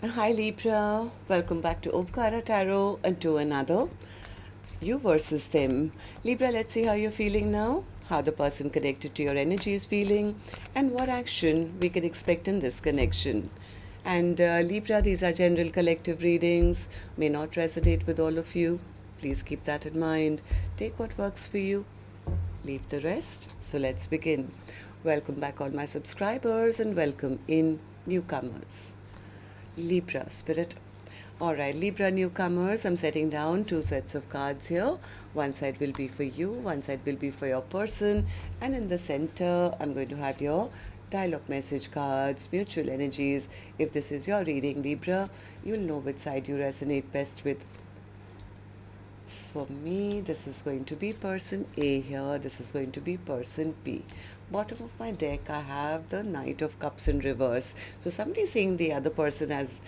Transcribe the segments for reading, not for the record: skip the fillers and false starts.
Hi Libra, welcome back to Omkaratarot and to another you versus them. Libra, let's see how you're feeling now, how the person connected to your energy is feeling, and what action we can expect in this connection. And Libra, these are general collective readings, may not resonate with all of you. Please keep that in mind. Take what works for you, leave the rest. So let's begin. Welcome back, all my subscribers, and welcome in newcomers. Libra spirit. Alright, Libra newcomers, I'm setting down two sets of cards here. One side will be for you, one side will be for your person, and in the center, I'm going to have your dialogue message cards, mutual energies. If this is your reading, Libra, you'll know which side you resonate best with. For me, this is going to be person A here, this is going to be person B. Bottom of my deck, I have the Knight of Cups in reverse. So somebody seeing the other person as,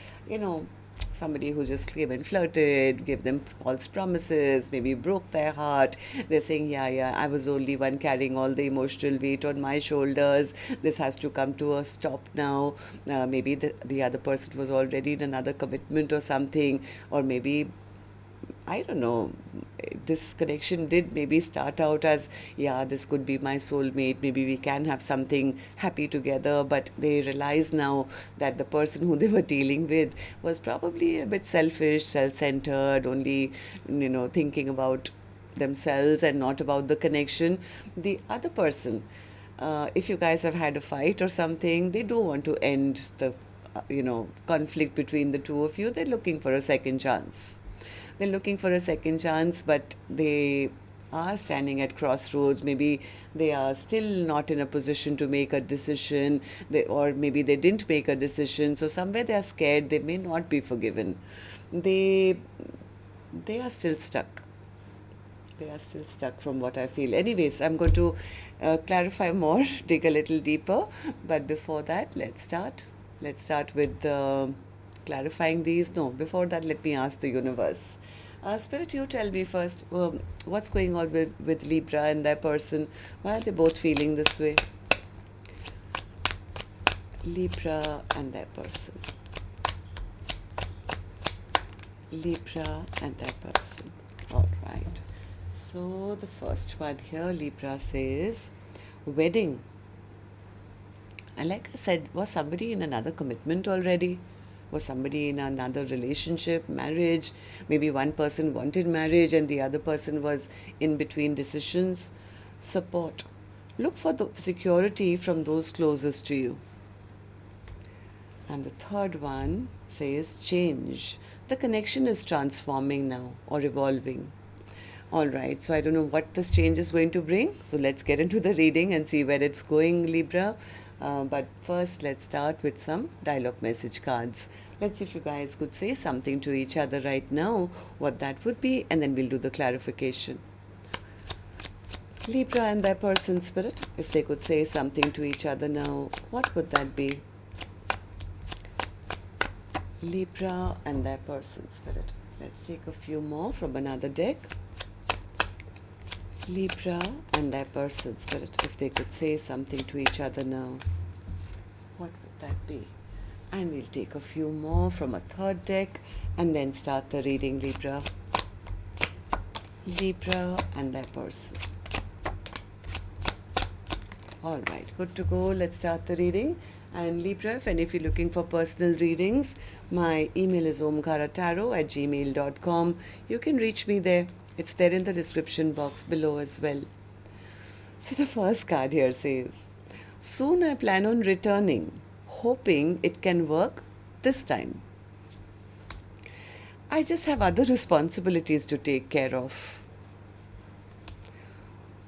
somebody who just came and flirted, gave them false promises, maybe broke their heart. They're saying, yeah, I was only one carrying all the emotional weight on my shoulders. This has to come to a stop now. Maybe the other person was already in another commitment or something, or maybe I don't know, this connection did maybe start out as, yeah, this could be my soulmate, maybe we can have something happy together, but they realize now that the person who they were dealing with was probably a bit selfish, self-centered, only, thinking about themselves and not about the connection. The other person, if you guys have had a fight or something, they do want to end the, conflict between the two of you. They're looking for a second chance. They're looking for a second chance, but they are standing at crossroads. Maybe they are still not in a position to make a decision, or maybe they didn't make a decision. So somewhere they are scared. They may not be forgiven. They they are still stuck. They are still stuck from what I feel. Anyways, I'm going to clarify more, dig a little deeper. But before that, let's start. Let's start with clarifying these. No, before that, let me ask the universe. Spirit, you tell me first, what's going on with Libra and their person? Why are they both feeling this way? Libra and their person. Libra and their person. All right. So the first one here, Libra says, wedding. And like I said, was somebody in another commitment already? Was somebody in another relationship, marriage? Maybe one person wanted marriage and the other person was in between decisions. Support. Look for the security from those closest to you. And the third one says change. The connection is transforming now or evolving. All right, so I don't know what this change is going to bring. So let's get into the reading and see where it's going, Libra. But first, let's start with some dialogue message cards. Let's see if you guys could say something to each other right now, what that would be, and then we'll do the clarification. Libra and their person spirit, if they could say something to each other now, what would that be? Libra and their person spirit. Let's take a few more from another deck. Libra and their person spirit, if they could say something to each other now, what would that be? And we'll take a few more from a third deck and then start the reading, Libra. Libra and their person. All right, good to go. Let's start the reading. And Libra, if any of you looking for personal readings, my email is omkaratarot@gmail.com. You can reach me there. It's there in the description box below as well. So the first card here says, soon I plan on returning, hoping it can work this time. I just have other responsibilities to take care of.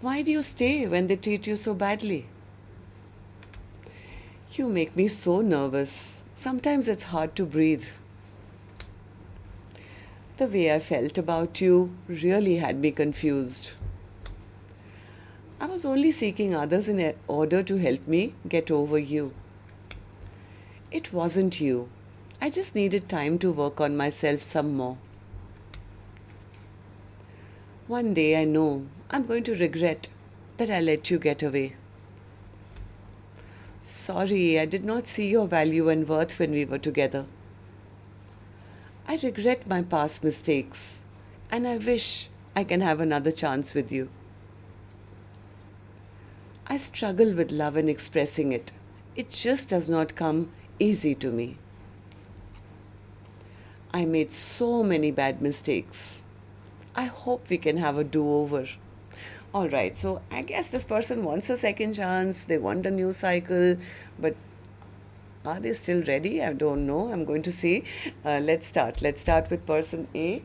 Why do you stay when they treat you so badly? You make me so nervous. Sometimes it's hard to breathe. The way I felt about you really had me confused. I was only seeking others in order to help me get over you. It wasn't you. I just needed time to work on myself some more. One day I know I'm going to regret that I let you get away. Sorry, I did not see your value and worth when we were together. I regret my past mistakes and I wish I can have another chance with you. I struggle with love and expressing it. It just does not come easy to me. I made so many bad mistakes. I hope we can have a do-over. All right, so I guess this person wants a second chance, they want a new cycle, but are they still ready? I don't know. I'm going to see. Let's start. Let's start with person A.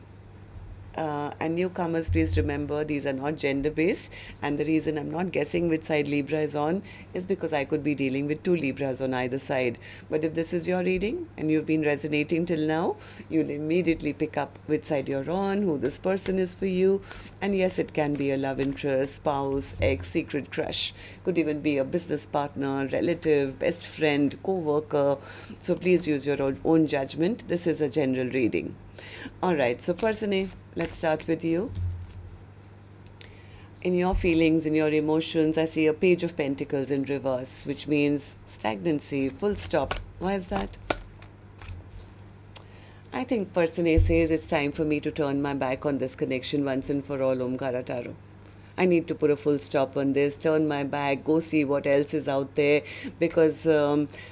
And newcomers, please remember these are not gender based, and the reason I'm not guessing which side Libra is on is because I could be dealing with two Libras on either side. But if this is your reading and you've been resonating till now, you'll immediately pick up which side you're on, who this person is for you. And yes, it can be a love interest, spouse, ex, secret crush, could even be a business partner, relative, best friend, co-worker. So please use your own judgment. This is a general reading. All right, so person A, let's start with you. In your feelings, in your emotions, I see a page of pentacles in reverse, which means stagnancy, full stop. Why is that? I think person A says it's time for me to turn my back on this connection once and for all, Omkaratarot. I need to put a full stop on this, turn my back, go see what else is out there, because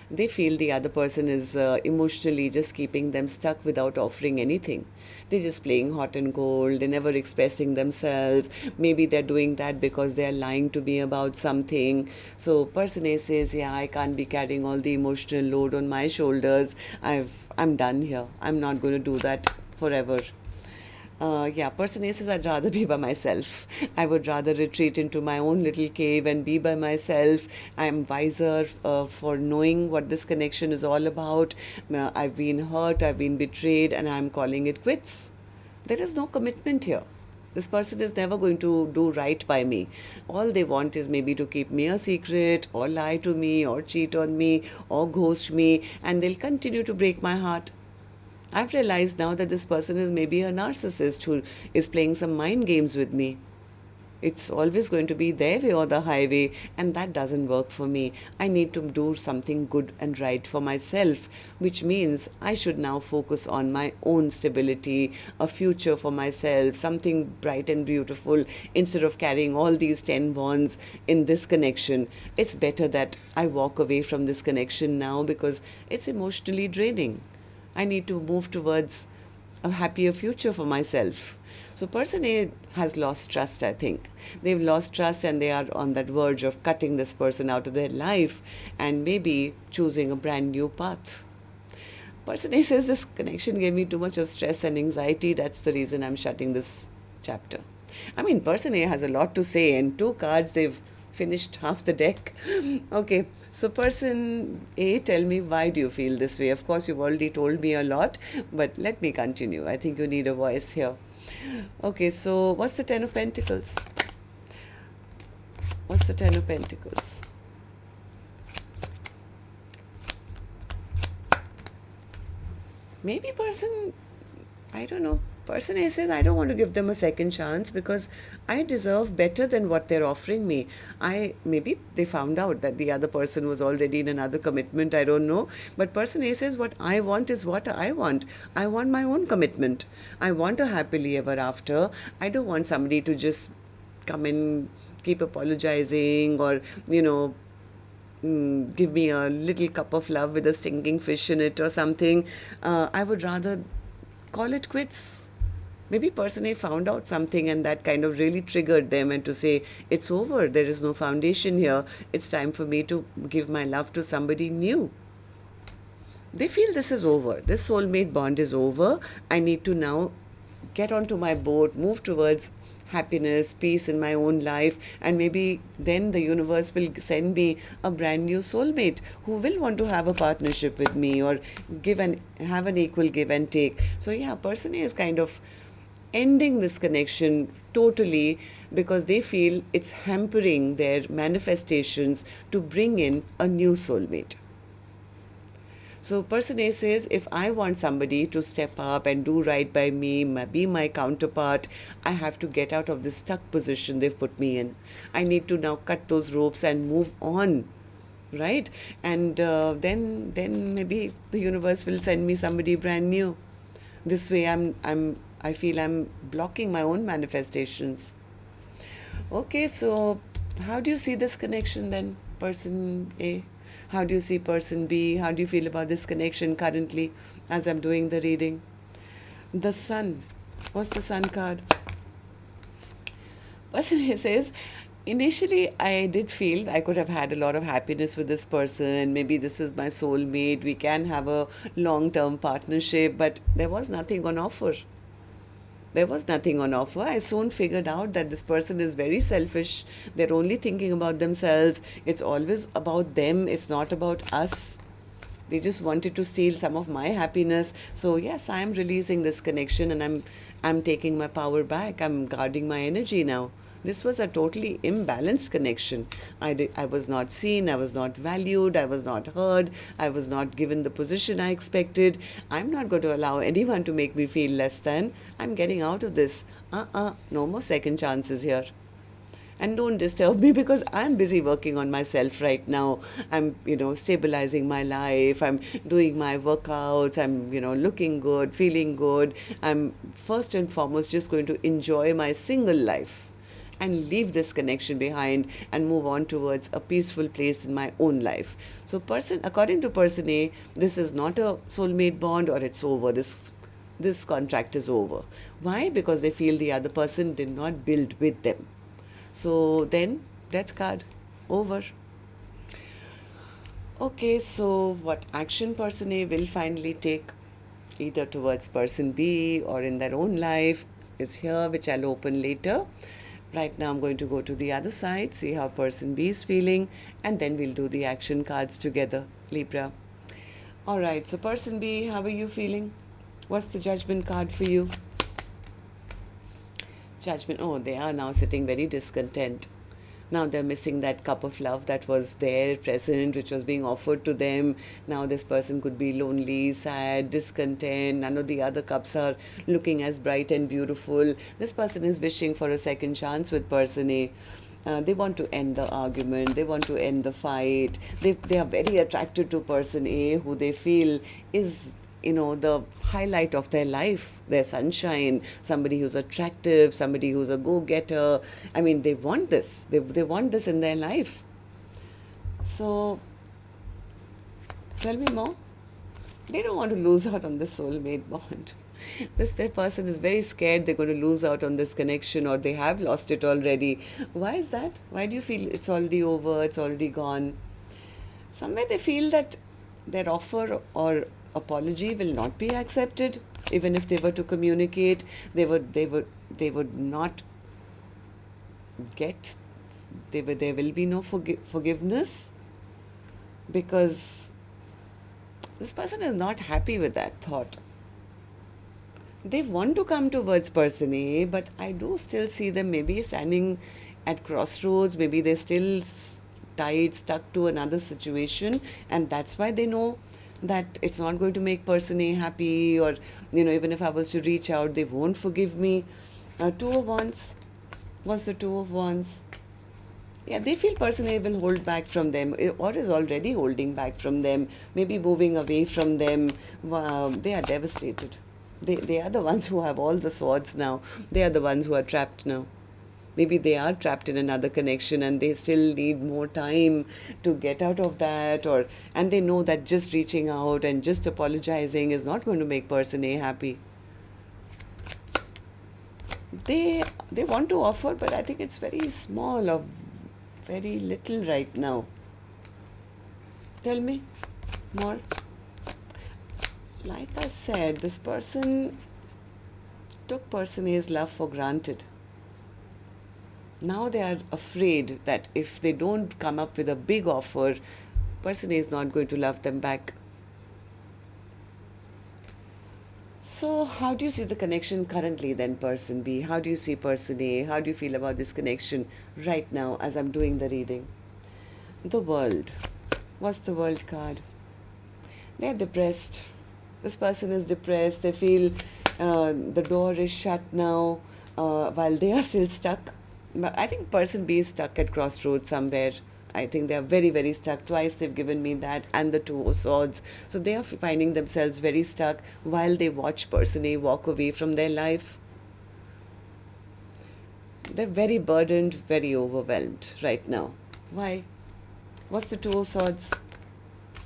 they feel the other person is emotionally just keeping them stuck without offering anything. They're just playing hot and cold, they're never expressing themselves. Maybe they're doing that because they're lying to me about something. So person A says, yeah, I can't be carrying all the emotional load on my shoulders. I'm done here. I'm not going to do that forever. Person A says I'd rather be by myself. I would rather retreat into my own little cave and be by myself. I'm wiser for knowing what this connection is all about. I've been hurt, I've been betrayed, and I'm calling it quits. There is no commitment here. This person is never going to do right by me. All they want is maybe to keep me a secret, or lie to me, or cheat on me, or ghost me, and they'll continue to break my heart. I've realized now that this person is maybe a narcissist who is playing some mind games with me. It's always going to be their way or the highway, and that doesn't work for me. I need to do something good and right for myself, which means I should now focus on my own stability, a future for myself, something bright and beautiful, instead of carrying all these 10 wands in this connection. It's better that I walk away from this connection now because it's emotionally draining. I need to move towards a happier future for myself. So person A has lost trust, I think. They've lost trust and they are on that verge of cutting this person out of their life and maybe choosing a brand new path. Person A says this connection gave me too much of stress and anxiety. That's the reason I'm shutting this chapter. I mean, person A has a lot to say, and 2 cards, they've finished half the deck. Okay, so person A, tell me, why do you feel this way? Of course, you've already told me a lot, but let me continue. I think you need a voice here. Okay, so what's the 10 of Pentacles? What's the 10 of Pentacles? Maybe person, I don't know. Person A says, I don't want to give them a second chance because I deserve better than what they're offering me. Maybe they found out that the other person was already in another commitment, I don't know. But person A says, what I want is what I want. I want my own commitment. I want a happily ever after. I don't want somebody to just come and keep apologizing or, give me a little cup of love with a stinking fish in it or something. I would rather call it quits. Maybe person A found out something and that kind of really triggered them, and to say, it's over, there is no foundation here, it's time for me to give my love to somebody new. They feel this is over, this soulmate bond is over. I need to now get onto my boat, move towards happiness, peace in my own life, and maybe then the universe will send me a brand new soulmate who will want to have a partnership with me or have an equal give and take. So yeah, person A is kind of ending this connection totally because they feel it's hampering their manifestations to bring in a new soulmate. So person A says, if I want somebody to step up and do right by me, be my counterpart, I have to get out of this stuck position they've put me in. I need to now cut those ropes and move on, right? And then maybe the universe will send me somebody brand new. This way I feel I'm blocking my own manifestations. Okay, so how do you see this connection then, person A? How do you see person B? How do you feel about this connection currently as I'm doing the reading? The Sun. What's the Sun card? Person A says, initially I did feel I could have had a lot of happiness with this person. Maybe this is my soulmate. We can have a long-term partnership, but there was nothing on offer. There was nothing on offer. I soon figured out that this person is very selfish. They're only thinking about themselves. It's always about them. It's not about us. They just wanted to steal some of my happiness. So yes, I'm releasing this connection and I'm taking my power back. I'm guarding my energy now. This was a totally imbalanced connection. I was not seen, I was not valued, I was not heard, I was not given the position I expected. I'm not going to allow anyone to make me feel less than. I'm getting out of this. No more second chances here. And don't disturb me because I'm busy working on myself right now. I'm, stabilizing my life. I'm doing my workouts. I'm, looking good, feeling good. I'm first and foremost just going to enjoy my single life and leave this connection behind and move on towards a peaceful place in my own life. So according to person A, this is not a soulmate bond or it's over. This contract is over. Why? Because they feel the other person did not build with them. So then, death card, over. Okay, so what action person A will finally take, either towards person B or in their own life, is here, which I'll open later. Right now I'm going to go to the other side, see how person B is feeling, and then we'll do the action cards together, Libra. Alright, so person B, how are you feeling? What's the judgment card for you? Judgment. Oh, they are now sitting very discontent. Now they're missing that cup of love that was there, present, which was being offered to them. Now this person could be lonely, sad, discontent. None of the other cups are looking as bright and beautiful. This person is wishing for a second chance with person A. They want to end the argument. They want to end the fight. They are very attracted to person A, who they feel is the highlight of their life, their sunshine, somebody who's attractive, somebody who's a go-getter. I mean, they want this. They want this in their life. So, tell me more. They don't want to lose out on this soulmate bond. Their person is very scared they're going to lose out on this connection, or they have lost it already. Why is that? Why do you feel it's already over, it's already gone? Somewhere they feel that their offer or apology will not be accepted. Even if they were to communicate, they would not get, there will be no forgiveness, because this person is not happy with that thought. They want to come towards person A, but I do still see them maybe standing at crossroads. Maybe they're still stuck to another situation, and that's why they know that it's not going to make person A happy, or even if I was to reach out, they won't forgive me. Two of Wands. What's the Two of Wands? Yeah, they feel person A will hold back from them, or is already holding back from them, maybe moving away from them. They are devastated. They are the ones who have all the swords now. They are the ones who are trapped now. Maybe they are trapped in another connection and they still need more time to get out of that, and they know that just reaching out and just apologizing is not going to make person A happy. They want to offer, but I think it's very small or very little right now. Tell me more. Like I said, this person took person A's love for granted. Now they are afraid that if they don't come up with a big offer, person A is not going to love them back. So how do you see the connection currently then, person B? How do you see person A? How do you feel about this connection right now as I'm doing the reading? The World. What's the World card? They're depressed. This person is depressed. They feel the door is shut now while they are still stuck. But I think person B is stuck at crossroads somewhere. I think they are very, very stuck. Twice they've given me that, and the Two of Swords. So they are finding themselves very stuck while they watch person A walk away from their life. They're very burdened, very overwhelmed right now. Why? What's the Two of Swords?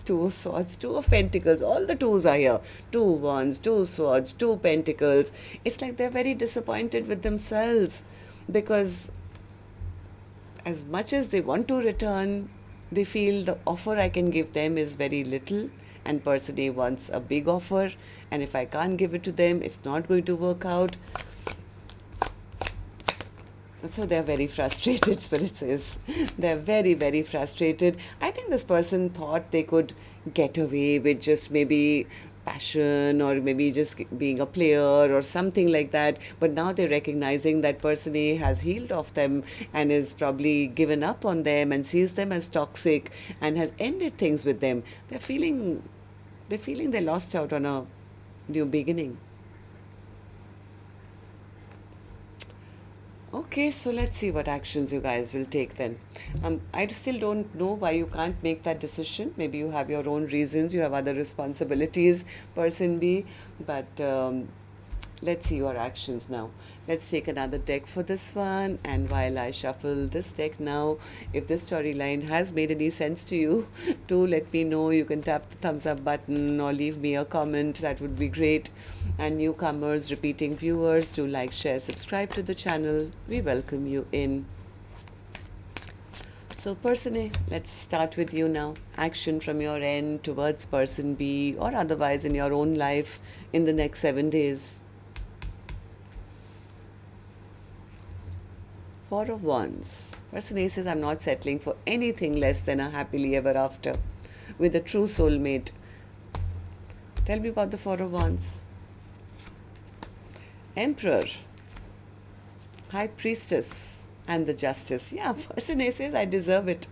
Two of Swords, Two of Pentacles, all the twos are here. Two Wands, Two Swords, Two Pentacles. It's like they're very disappointed with themselves because as much as they want to return, they feel the offer I can give them is very little, and person A wants a big offer, and if I can't give it to them, it's not going to work out. So they're very frustrated, Spirit says. They're very, very frustrated. I think this person thought they could get away with just maybe passion or maybe just being a player or something like that. But now they're recognizing that person A has healed off them and is probably given up on them and sees them as toxic and has ended things with them. They're feeling they lost out on a new beginning. Okay, so let's see what actions you guys will take then. I still don't know why you can't make that decision. Maybe you have your own reasons, you have other responsibilities, person B, but let's see your actions now. Let's take another deck for this one, and while I shuffle this deck now, if this storyline has made any sense to you, do let me know. You can tap the thumbs up button or leave me a comment. That would be great. And newcomers, repeating viewers, do like, share, subscribe to the channel. We welcome you in. So person A, let's start with you now. Action from your end towards person B or otherwise in your own life in the next 7 days. Four of Wands. Person A says, I'm not settling for anything less than a happily ever after with a true soulmate. Tell me about the Four of Wands. Emperor, High Priestess, and the Justice. Yeah, person A says, I deserve it.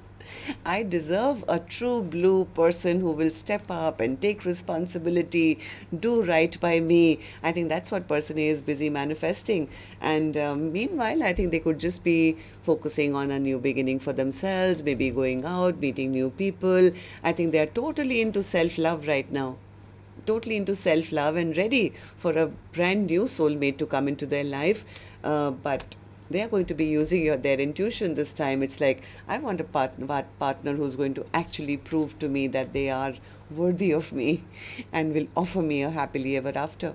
I deserve a true blue person who will step up and take responsibility, do right by me. I think that's what person A is busy manifesting. And meanwhile, I think they could just be focusing on a new beginning for themselves, maybe going out, meeting new people. I think they are totally into self-love right now. Totally into self-love and ready for a brand new soulmate to come into their life. But they are going to be using their intuition this time. It's like, I want a partner who's going to actually prove to me that they are worthy of me and will offer me a happily ever after.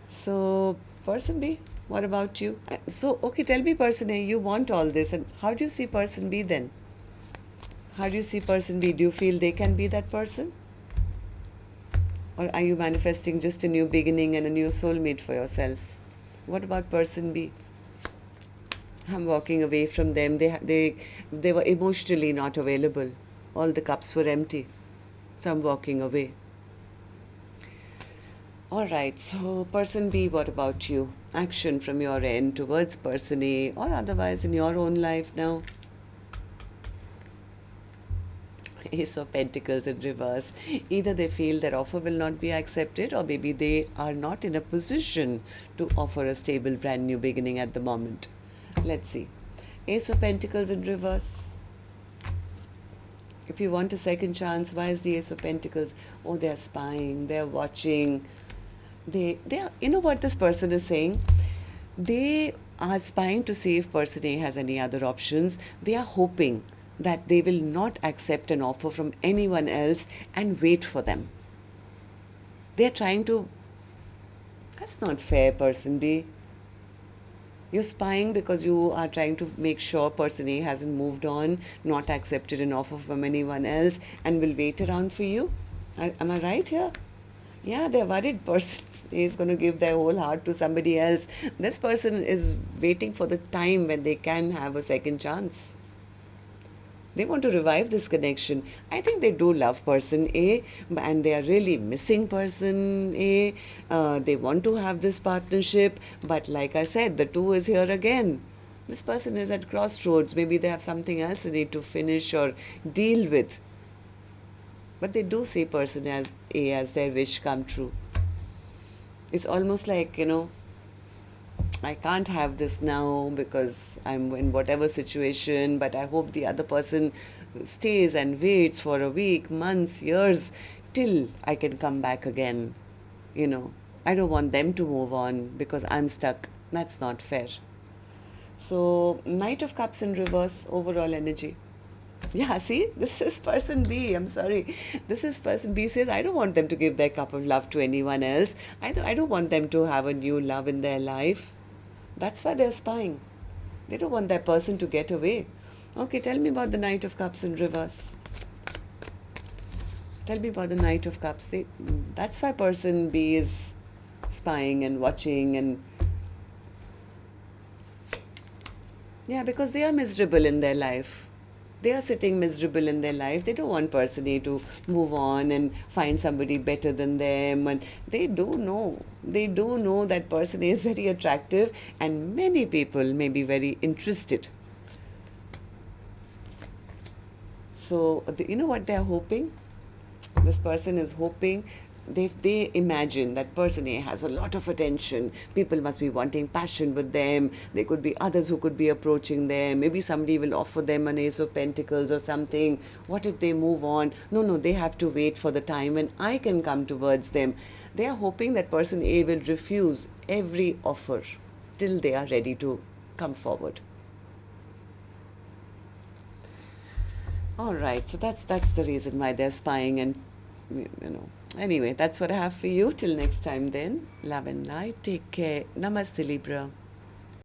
So, person B, what about you? So, okay, tell me, person A, you want all this. And how do you see person B then? How do you see person B? Do you feel they can be that person? Or are you manifesting just a new beginning and a new soulmate for yourself? What about person B? I'm walking away from them. They were emotionally not available. All the cups were empty. So I'm walking away. All right, so person B, what about you? Action from your end towards person A or otherwise in your own life now. Ace of Pentacles in reverse. Either they feel their offer will not be accepted, or maybe they are not in a position to offer a stable brand new beginning at the moment. Let's see. Ace of Pentacles in reverse. If you want a second chance, why is the Ace of Pentacles? Oh, they're spying, they're watching. They are, you know what this person is saying? They are spying to see if person A has any other options. They are hoping that they will not accept an offer from anyone else and wait for them. They're trying to... That's not fair, person B. You're spying because you are trying to make sure person A hasn't moved on, not accepted an offer from anyone else, and will wait around for you. Am I right here? Yeah, they're worried person A is going to give their whole heart to somebody else. This person is waiting for the time when they can have a second chance. They want to revive this connection. I think they do love person A, and they are really missing person A. They want to have this partnership, but like I said, the two is here again. This person is at crossroads. Maybe they have something else they need to finish or deal with. But they do see person as A as their wish come true. It's almost like, I can't have this now because I'm in whatever situation, but I hope the other person stays and waits for a week, months, years till I can come back again. You know, I don't want them to move on because I'm stuck. That's not fair. So, Knight of Cups in reverse, overall energy. Yeah, see, this is person B. I'm sorry. This is person B says, I don't want them to give their cup of love to anyone else. I don't want them to have a new love in their life. That's why they're spying. They don't want that person to get away. Okay, tell me about the Knight of Cups in reverse. Tell me about the Knight of Cups. That's why person B is spying and watching and yeah, because they are miserable in their life. They are sitting miserable in their life. They don't want person A to move on and find somebody better than them. And they do know that person A is very attractive and many people may be very interested. So, you know what they are hoping? This person is hoping, they imagine that person A has a lot of attention. People must be wanting passion with them. There could be others who could be approaching them. Maybe somebody will offer them an Ace of Pentacles or something. What if they move on? No, they have to wait for the time when I can come towards them. They are hoping that person A will refuse every offer till they are ready to come forward. All right, so that's the reason why they're spying and, you know. Anyway, that's what I have for you. Till next time then. Love and light. Take care. Namaste, Libra.